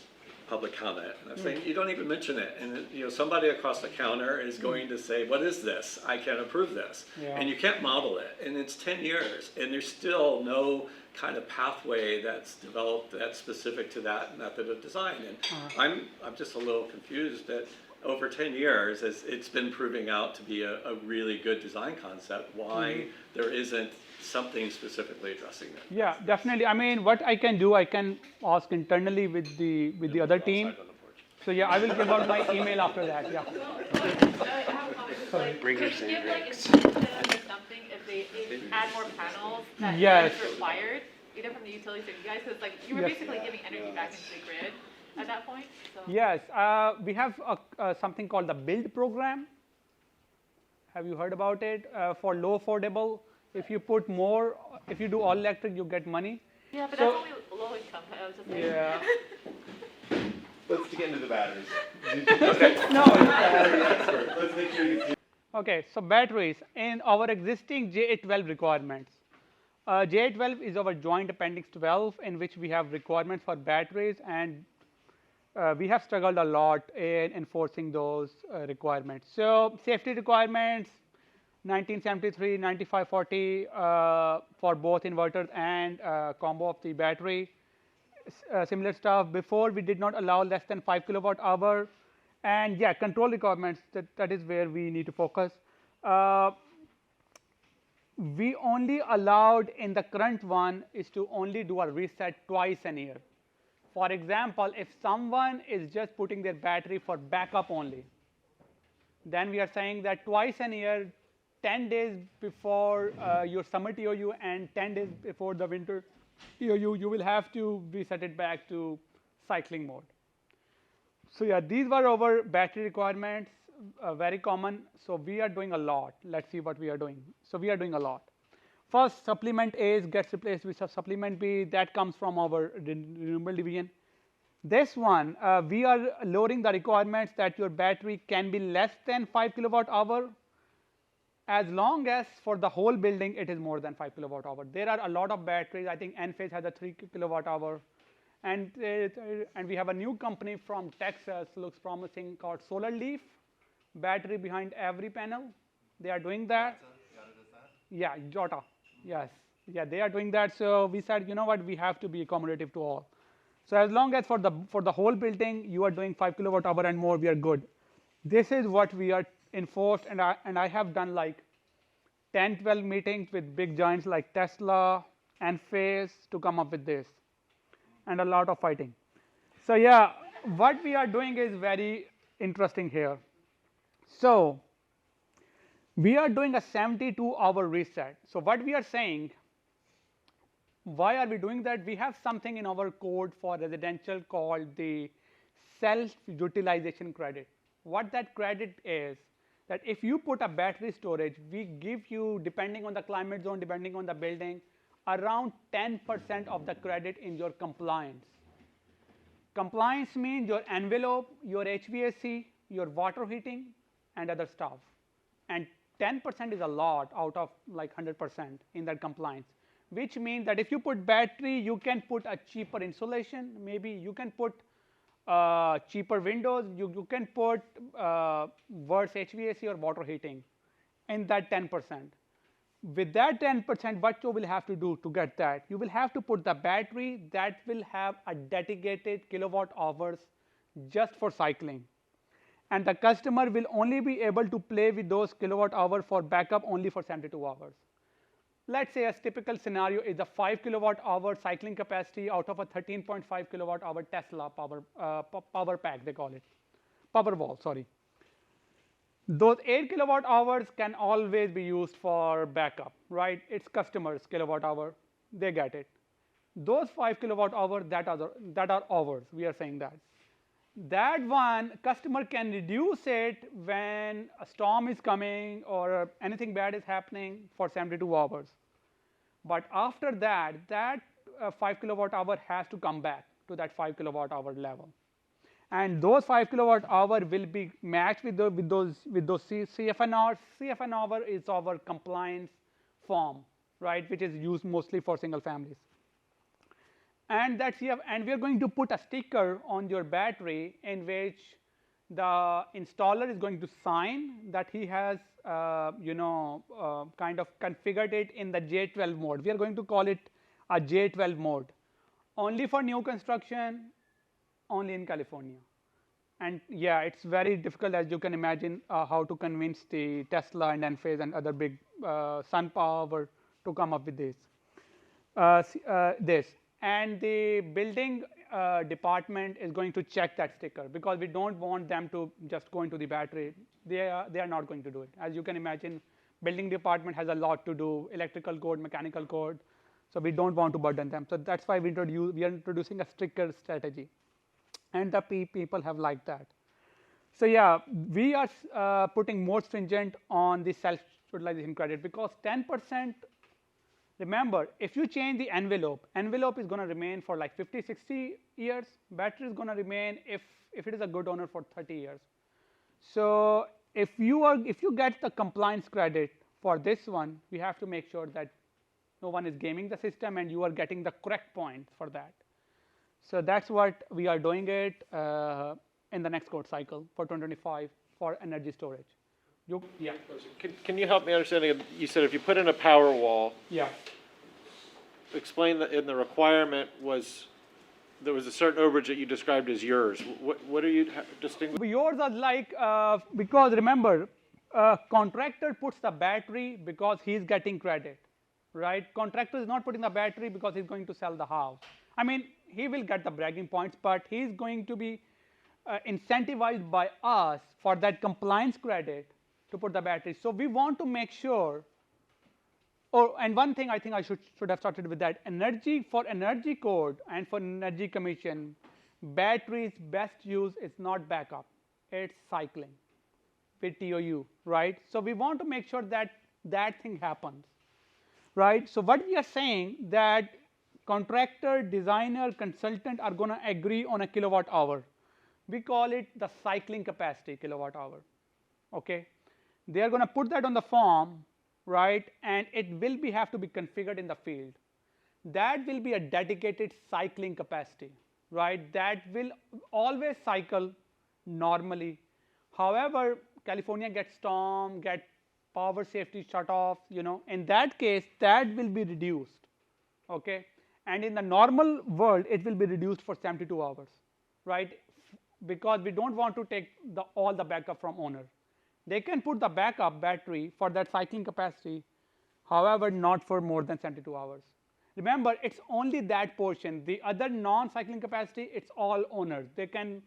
public comment. And I'm saying, you don't even mention it. And somebody across the counter is going to say, what is this? I can't approve this. Yeah. And you can't model it. And it's 10 years. And there's still no kind of pathway that's developed that's specific to that method of design. And I'm just a little confused that over 10 years, as it's been proving out to be a really good design concept, why there isn't something specifically addressing it. Yeah, definitely. I mean, what I can do, I can ask internally with the other team. So yeah, I will give out my email after that. Yeah. Bring your Could you give like sandbags. incentive or something if they add more panels that Yes. is required, either from the utilities or you guys? Because like you were Yes. basically giving energy back into the grid at that point. So. Yes, we have something called the build program. Have you heard about it? For low affordable, if you put more, if you do all electric, you get money. Yeah, but So- that's only low income. I was just saying. Yeah. Let's get into the batteries. No. Battery expert. Let's make sure you Okay, so batteries in our existing J12 requirements. J12 is our joint appendix 12 in which we have requirements for batteries, and we have struggled a lot in enforcing those requirements. So safety requirements 1973, 9540 for both inverters and combo of the battery. Similar stuff. Before we did not allow less than 5 kilowatt hour, and yeah, control requirements. That is where we need to focus. We only allowed in the current one is to only do a reset twice a year. For example, if someone is just putting their battery for backup only, then we are saying that twice a year, 10 days before your summer TOU and 10 days before the winter TOU, you will have to reset it back to cycling mode. So yeah, these were our battery requirements, very common. So we are doing a lot. Let's see what we are doing. So we are doing a lot. First, supplement A gets replaced with supplement B. That comes from our renewable division. This one, we are lowering the requirements that your battery can be less than 5 kilowatt hour, as long as for the whole building it is more than 5 kilowatt hour. There are a lot of batteries. I think Enphase has a 3 kilowatt hour. And we have a new company from Texas, looks promising, called Solar Leaf, battery behind every panel. They are doing that. Yeah, Jota. Yes. Yeah, they are doing that. So we said, you know what, we have to be accommodative to all. So as long as for the whole building you are doing 5 kilowatt hour and more, we are good. This is what we are enforced, and I have done like 10, 12 meetings with big giants like Tesla and Enphase to come up with this, and a lot of fighting. So yeah, what we are doing is very interesting here. So we are doing a 72-hour reset. So what we are saying, why are we doing that? We have something in our code for residential called the self-utilization credit. What that credit is, that if you put a battery storage, we give you, depending on the climate zone, depending on the building, around 10% of the credit in your compliance. Compliance means your envelope, your HVAC, your water heating, and other stuff. And 10% is a lot out of like 100% in that compliance, which means that if you put battery, you can put a cheaper insulation, maybe you can put cheaper windows, you can put worse HVAC or water heating in that 10%. With that 10%, what you will have to do to get that? You will have to put the battery that will have a dedicated kilowatt hours just for cycling. And the customer will only be able to play with those kilowatt hours for backup only for 72 hours. Let's say a typical scenario is a 5 kilowatt hour cycling capacity out of a 13.5 kilowatt hour Tesla power pack, they call it, Powerwall, sorry. Those 8 kilowatt hours can always be used for backup, right? It's customers' kilowatt hour, they get it. Those 5 kilowatt hours that are hours, we are saying that. That one, customer can reduce it when a storm is coming or anything bad is happening for 72 hours. But after that, 5 kilowatt hour has to come back to that 5 kilowatt hour level. And those 5 kilowatt hour will be matched with those CFNR. CFNR is our compliance form, right, which is used mostly for single families. And we are going to put a sticker on your battery in which the installer is going to sign that he has kind of configured it in the J12 mode. We are going to call it a J12 mode, only for new construction, only in California. And yeah, it's very difficult, as you can imagine, how to convince the Tesla and Enphase and other big SunPower to come up with this. And the building department is going to check that sticker, because we don't want them to just go into the battery. They are not going to do it. As you can imagine, building department has a lot to do, electrical code, mechanical code, so we don't want to burden them. So that's why we are introducing a stricter strategy, and the people have liked that. So yeah, we are putting more stringent on the self-utilization credit, because 10%, remember, if you change the envelope is going to remain for like 50, 60 years. Battery is going to remain, if it is a good owner, for 30 years. So if you get the compliance credit for this one, we have to make sure that no one is gaming the system and you are getting the correct points for that. So that's what we are doing it in the next code cycle for 2025 for energy storage. Yeah. Can you help me understand again? You said if you put in a power wall. Yeah. Explain that in the requirement there was a certain overage that you described as yours. What are you distinguishing? Yours are like, because remember, contractor puts the battery because he's getting credit, right? Contractor is not putting the battery because he's going to sell the house. I mean, he will get the bragging points, but he's going to be incentivized by us for that compliance credit to put the battery. So we want to make sure. Oh, and one thing I think I should have started with that. For energy code and for energy commission, batteries best use is not backup, it's cycling with TOU, right? So we want to make sure that that thing happens, right? So what we are saying, that contractor, designer, consultant are going to agree on a kilowatt hour. We call it the cycling capacity kilowatt hour, okay? They are going to put that on the form, right? And it will have to be configured in the field. That will be a dedicated cycling capacity, right? That will always cycle normally. However, California gets storm, get power safety shut off, in that case, that will be reduced, okay? And in the normal world, it will be reduced for 72 hours, right? Because we don't want to take all the backup from owner. They can put the backup battery for that cycling capacity, however, not for more than 72 hours. Remember, it's only that portion. The other non-cycling capacity, it's all owners. They can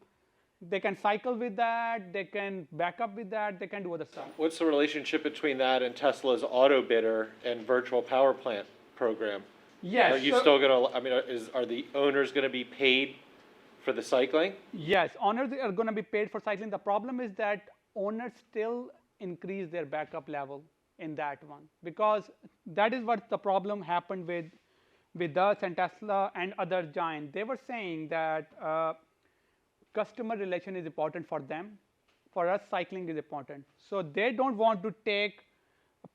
cycle with that, they can back up with that, they can do other stuff. What's the relationship between that and Tesla's auto bidder and virtual power plant program? Yes. Are you still going to, I mean, are the owners going to be paid for the cycling? Yes, owners are going to be paid for cycling. The problem is that owners still increase their backup level in that one, because that is what the problem happened with us and Tesla and other giants. They were saying that customer relation is important for them. For us, cycling is important. So they don't want to take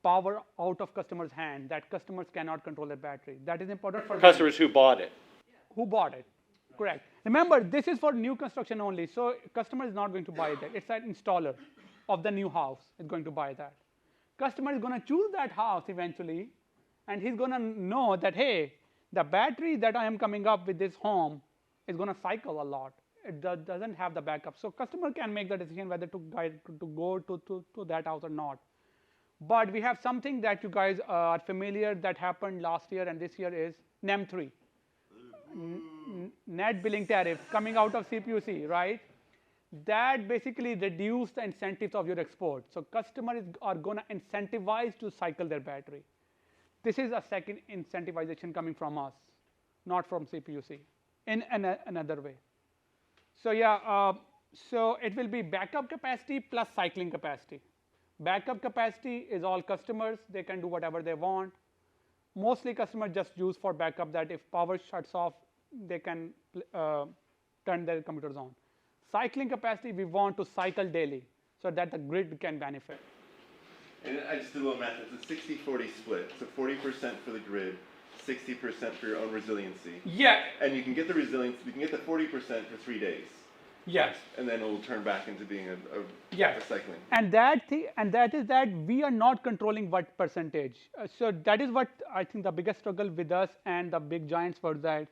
power out of customers' hand, that customers cannot control their battery. That is important for customers who bought it. Who bought it, correct. Remember, this is for new construction only, so customer is not going to buy that. It's an installer of the new house is going to buy that. Customer is going to choose that house eventually, and he's going to know that, hey, the battery that I am coming up with this home is going to cycle a lot. It doesn't have the backup. So customer can make the decision whether to go to that house or not. But we have something that you guys are familiar that happened last year and this year is NEM3. Net billing tariff coming out of CPUC, right? That basically reduced the incentives of your export. So customers are going to incentivize to cycle their battery. This is a second incentivization coming from us, not from CPUC, in another way. So yeah, so it will be backup capacity plus cycling capacity. Backup capacity is all customers. They can do whatever they want. Mostly customers just use for backup that if power shuts off, they can turn their computers on. Cycling capacity, we want to cycle daily so that the grid can benefit. And I just did a little math. It's a 60-40 split. So 40% for the grid, 60% for your own resiliency. Yeah. And you can get the resilience, you can get the 40% for 3 days. Yes. And then it will turn back into being a Yes. recycling. And that is that we are not controlling what percentage. So that is what I think the biggest struggle with us and the big giants for that.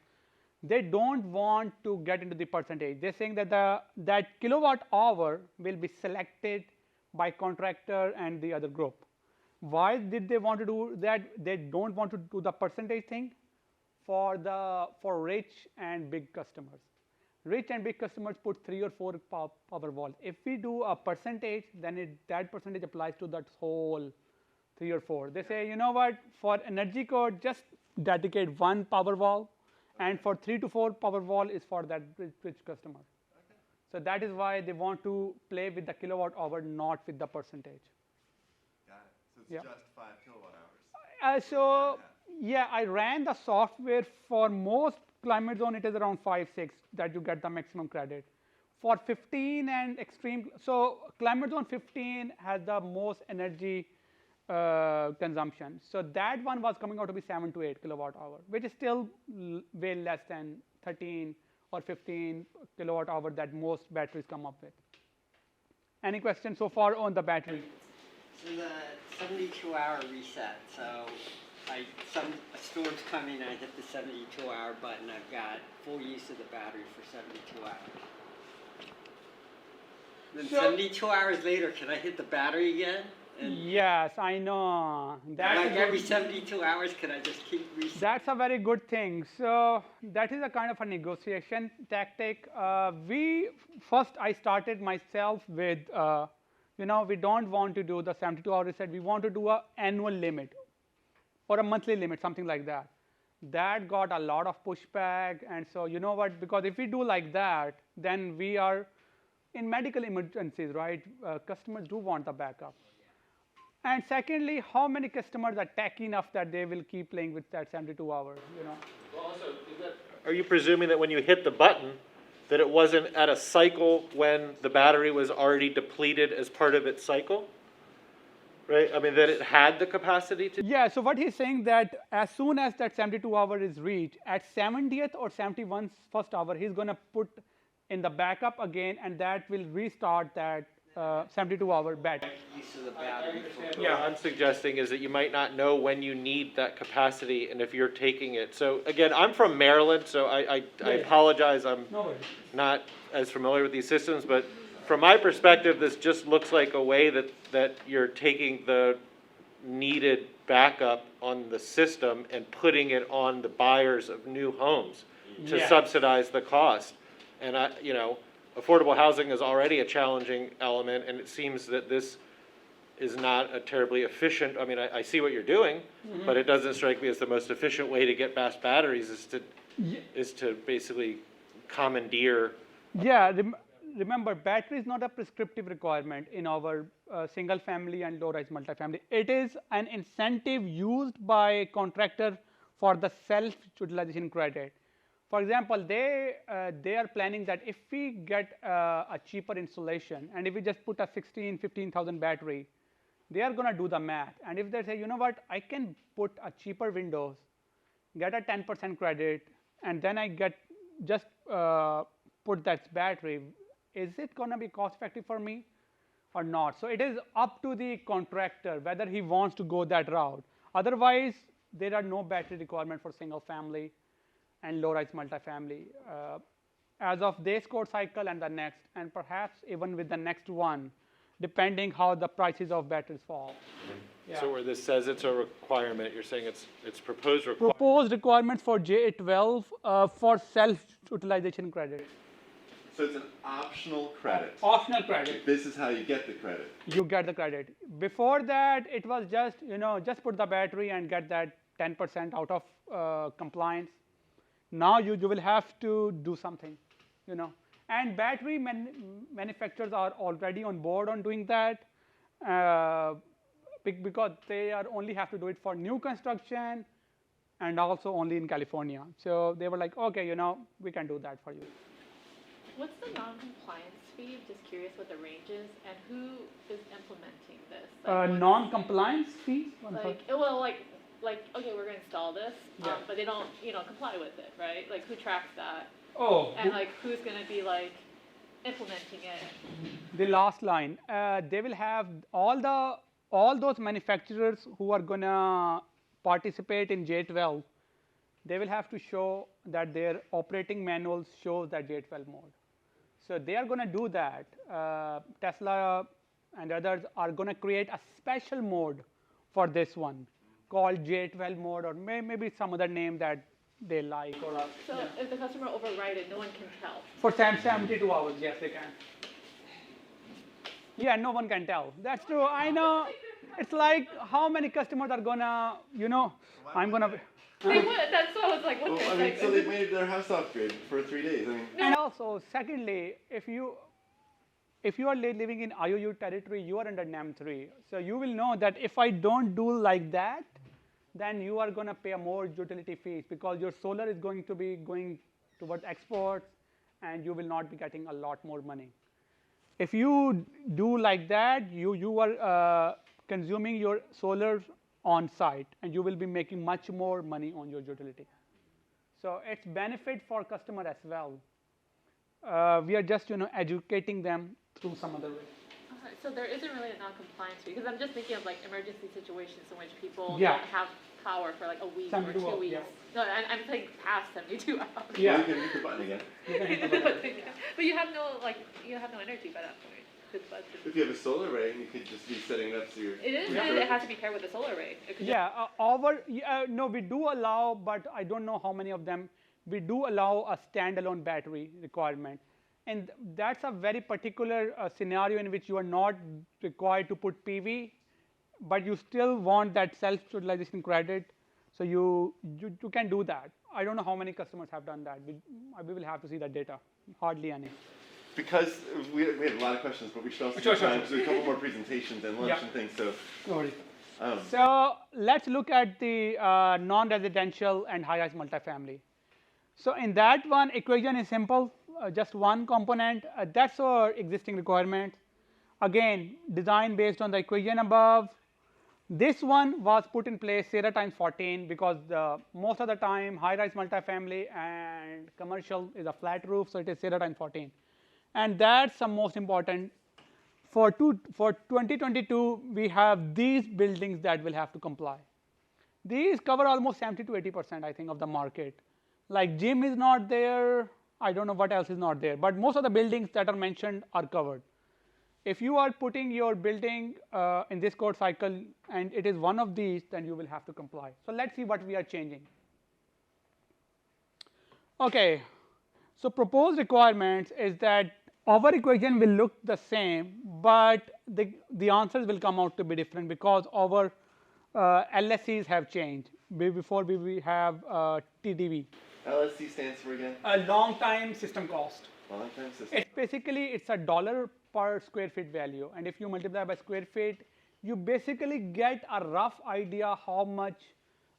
They don't want to get into the percentage. They're saying that that kilowatt hour will be selected by contractor and the other group. Why did they want to do that? They don't want to do the percentage thing for rich and big customers. Rich and big customers put 3 or 4 power walls. If we do a percentage, then that percentage applies to that whole 3 or 4. They say, you know what, for energy code, just dedicate 1 power wall, and for 3 to 4 power wall is for that rich customer. So that is why they want to play with the kilowatt hour, not with the percentage. Got it. So it's Yeah. just 5 kilowatt hours. So yeah, I ran the software for most climate zone. It is around 5, 6 that you get the maximum credit. For 15 and extreme, so climate zone 15 has the most energy consumption. So that one was coming out to be 7 to 8 kilowatt hour, which is still way less than 13 or 15 kilowatt hour that most batteries come up with. Any questions so far on the battery? So the 72-hour reset, so a storm's coming, I hit the 72-hour button, I've got full use of the battery for 72 hours. Then 72 hours later, can I hit the battery again? And Yes, I know. like every 72 hours, can I just keep resetting? That's a very good thing. So that is a kind of a negotiation tactic. I started myself with, we don't want to do the 72-hour reset. We want to do an annual limit or a monthly limit, something like that. That got a lot of pushback. And so you know what, because if we do like that, then we are in medical emergencies, right? Customers do want the backup. And secondly, how many customers are tacky enough that they will keep playing with that 72 hours, Well, also, are you presuming that when you hit the button, that it wasn't at a cycle when the battery was already depleted as part of its cycle? Right? I mean, that it had the capacity to? Yeah, so what he's saying that as soon as that 72 hour is reached, at 70th or 71st first hour, he's going to put in the backup again, and that will restart that 72-hour battery. Use of the battery. What I'm suggesting is that you might not know when you need that capacity and if you're taking it. So again, I'm from Maryland, so I apologize, I'm not as familiar with these systems, but from my perspective, this just looks like a way that you're taking the needed backup on the system and putting it on the buyers of new homes to subsidize the cost. And affordable housing is already a challenging element, and it seems that this is not a terribly efficient. I mean, I see what you're doing, but it doesn't strike me as the most efficient way to get fast batteries is to basically commandeer. Yeah, remember, battery is not a prescriptive requirement in our single family and low-rise multifamily. It is an incentive used by contractor for the self-utilization credit. For example, they are planning that if we get a cheaper installation, and if we just put a 15,000 battery, they are going to do the math. And if they say, you know what, I can put a cheaper Windows, get a 10% credit, and then I just put that battery, is it going to be cost effective for me or not? So it is up to the contractor whether he wants to go that route. Otherwise, there are no battery requirement for single family and low-rise multifamily. As of this code cycle and the next, and perhaps even with the next one, depending how the prices of batteries fall. Yeah. So where this says it's a requirement, you're saying it's proposed requirement. Proposed requirements for J12 for self-utilization credit. So it's an optional credit. Optional credit. This is how you get the credit. You get the credit. Before that, it was just, just put the battery and get that 10% out of compliance. Now you will have to do something, And battery manufacturers are already on board on doing that because they only have to do it for new construction and also only in California. So they were like, okay, we can do that for you. What's the non-compliance fee? Just curious what the range is, and who is implementing this? Non-compliance fee? like, okay, we're gonna install this, Yeah. but they don't, comply with it, right? Like, who tracks that? Oh, And like, who's gonna be like implementing it? the last line. They will have all those manufacturers who are gonna participate in J12. They will have to show that their operating manuals shows that J12 mode. So they are gonna do that. Tesla and others are gonna create a special mode for this one called J12 mode, or maybe some other name that they like. Or So yeah. if the customer override it, no one can tell. For 72 hours, yes, they can. Yeah, no one can tell. That's true. I know. It's like how many customers are gonna, I'm gonna. They would. That's what I was like. What Well, I mean, so they made their house off-grid for 3 days. I mean, And also, secondly, if you are living in IOU territory, you are under NEM 3. So you will know that if I don't do like that, then you are going to pay more utility fees because your solar is going to be going towards exports, and you will not be getting a lot more money. If you do like that, you are consuming your solar on site, and you will be making much more money on your utility. So it's benefit for customer as well. We are just educating them through some other way. Okay, so there isn't really a non-compliance fee because I'm just thinking of like emergency situations in which people Yeah. don't have power for like a week or 72 2 hours, weeks. yeah. No, I'm saying past 72 hours. Yeah. you can hit the button again. But you have no energy by that point. It's busted. If you have a solar array, you could just be setting it up so you're. It is. Yeah. It has to be paired with a solar array. It could No, we do allow, but I don't know how many of them. We do allow a standalone battery requirement, and that's a very particular scenario in which you are not required to put PV, but you still want that self-utilization credit, so you can do that. I don't know how many customers have done that. We will have to see that data. Hardly any. Because we have a lot of questions, but we should also Sure, have time sure. to do a couple more presentations and lunch Yeah. and things. So, No worries. um, So let's look at the non-residential and high-rise multifamily. So in that one, equation is simple, just one component. That's our existing requirement. Again, design based on the equation above. This one was put in place Sierra times 14 because most of the time high-rise multifamily and commercial is a flat roof, so it is Sierra times 14. And that's the most important. For 2022, we have these buildings that will have to comply. These cover almost 70 to 80%, I think, of the market. Like gym is not there. I don't know what else is not there, but most of the buildings that are mentioned are covered. If you are putting your building in this code cycle and it is one of these, then you will have to comply. So let's see what we are changing. Okay, so proposed requirements is that our equation will look the same, but the answers will come out to be different because our LSCs have changed. Before we have TDV. LSC stands for again? A long time system cost. Long time system. It's basically it's a dollar per square feet value, and if you multiply by square feet, you basically get a rough idea how much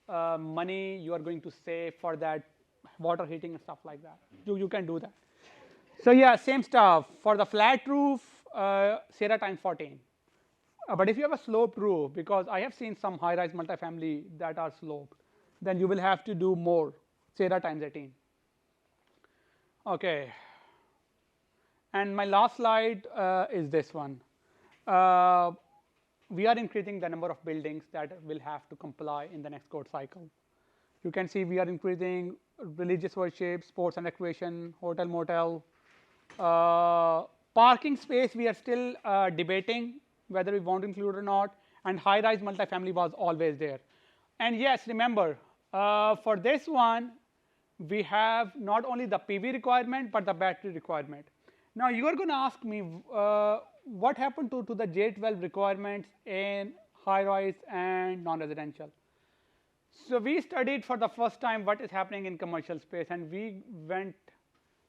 money you are going to save for that water heating and stuff like that. You can do that. So yeah, same stuff for the flat roof, Sierra times 14. But if you have a sloped roof, because I have seen some high-rise multifamily that are sloped, then you will have to do more, Sierra times 18. Okay. And my last slide is this one. We are increasing the number of buildings that will have to comply in the next code cycle. You can see we are increasing religious worship, sports and recreation, hotel, motel. Parking space, we are still debating whether we want to include or not, and high-rise multifamily was always there. And yes, remember, for this one, we have not only the PV requirement, but the battery requirement. Now, you are going to ask me, what happened to the J12 requirements in high-rise and non-residential? So we studied for the first time what is happening in commercial space, and we went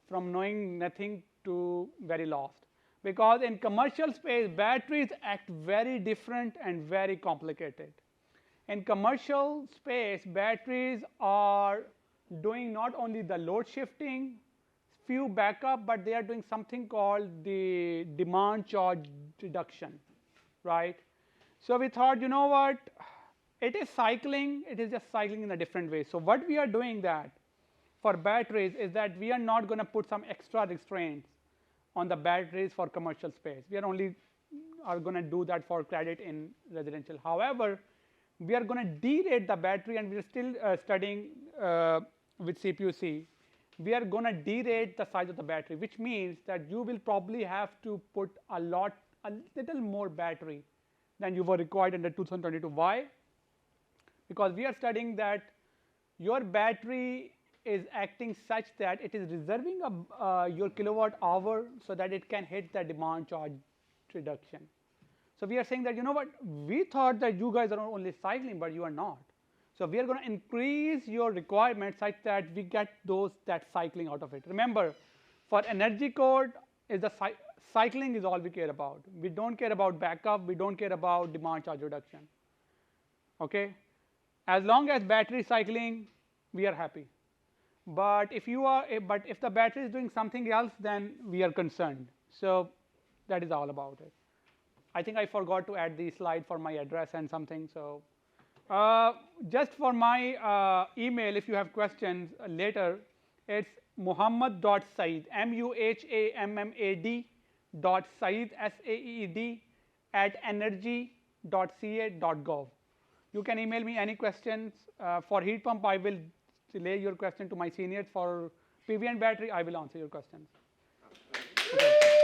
from knowing nothing to very lost. Because in commercial space, batteries act very different and very complicated. In commercial space, batteries are doing not only the load shifting, few backup, but they are doing something called the demand charge reduction, right? So we thought, you know what, it is cycling, it is just cycling in a different way. So what we are doing that for batteries is that we are not going to put some extra restraints on the batteries for commercial space. We are only are going to do that for credit in residential. However, we are going to derate the battery, and we are still studying with CPUC. We are going to derate the size of the battery, which means that you will probably have to put a little more battery than you were required under 2022. Why? Because we are studying that your battery is acting such that it is reserving your kilowatt hour so that it can hit the demand charge reduction. So we are saying that, you know what, we thought that you guys are only cycling, but you are not. So we are going to increase your requirements such that we get that cycling out of it. Remember, for energy code, is the cycling is all we care about. We don't care about backup. We don't care about demand charge reduction. Okay, as long as battery cycling, we are happy. But if the battery is doing something else, then we are concerned. So that is all about it. I think I forgot to add the slide for my address and something. So just for my email, if you have questions later, it's muhammad.saeed, muhammad.saeed, SAEED, @energy.ca.gov. You can email me any questions. For heat pump, I will relay your question to my seniors. For PV and battery, I will answer your questions. Okay.